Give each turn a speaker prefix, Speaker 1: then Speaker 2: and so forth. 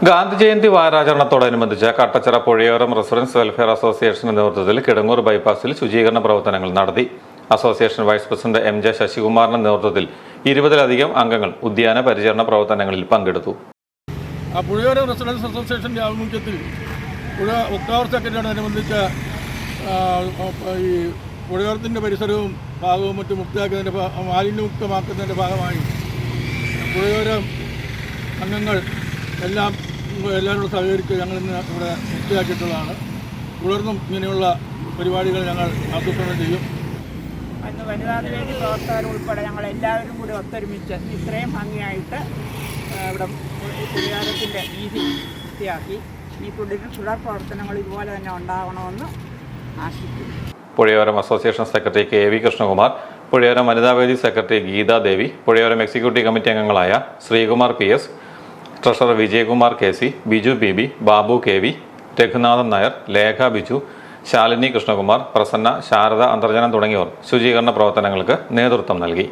Speaker 1: Gandhi Jayanti വാരാചരണത്തോടനുബന്ധിച്ച് Kattachira പുഴയോരം residence welfare അസോസിയേഷന്റെ നേതൃത്വത്തിൽ കിടങ്ങൂർ ബൈപ്പാസിൽ ശുചീകരണ പ്രവർത്തനങ്ങൾ നടത്തി. അസോസിയേഷൻ വൈസ് പ്രസിഡന്റ് MJ ശശികുമാറിന്റെ നേതൃത്വത്തിൽ 20-ലധികം അംഗങ്ങൾ ഉദ്യാന പരിചരണ പ്രവർത്തനങ്ങളിൽ പങ്കെടുത്തു.
Speaker 2: പുഴയോരം റെസിഡൻസ് അസോസിയേഷന്റെ ആഭിമുഖ്യത്തിൽ ഒക്ടോബർ സെക്കൻഡിനോടനുബന്ധിച്ച് ഈ പുഴയോരത്തിൻ്റെ പരിസരവും ഭാഗവും മറ്റും മാലിന്യമുക്തമാക്കുന്നതിൻ്റെ ഭാഗമായി പുഴയോരം അംഗങ്ങൾ എല്ലാവരോടും സഹകരിച്ച് ഞങ്ങൾ ഇന്ന് ഇവിടെ വൃത്തിയാക്കിയിട്ടുള്ളതാണ്. തുടർന്നും ഇങ്ങനെയുള്ള പരിപാടികൾ ഞങ്ങൾ ആസൂത്രണം ചെയ്യും.
Speaker 3: അന്ന് വനിതാവേദി പ്രവർത്തകരുൾപ്പെടെ ഞങ്ങൾ എല്ലാവരും കൂടി ഒത്തൊരുമിച്ച് ഇത്രയും ഭംഗിയായിട്ട് ഇവിടെ പുഴയോരത്തിൻ്റെ വീതി വൃത്തിയാക്കി ഈ തുടർ പ്രവർത്തനങ്ങൾ ഇതുപോലെ തന്നെ ഉണ്ടാകണമെന്ന് ആശിക്കുന്നു.
Speaker 1: Puzhayoram association secretary KV Krishnakumar, Puzhayoram വനിതാവേദി secretary Geethadevi, Puzhayoram executive committee അംഗങ്ങളായ Sreekumar PS, treasurer Vijayakumar KC, Biju PB, Babu KV, Raghunathan Nair, Lekha Biju, Shalini Krishnakumar, Prasanna, Sharada Antharjanam തുടങ്ങിയവർ ശുചീകരണ പ്രവർത്തനങ്ങൾക്ക് നേതൃത്വം നൽകി.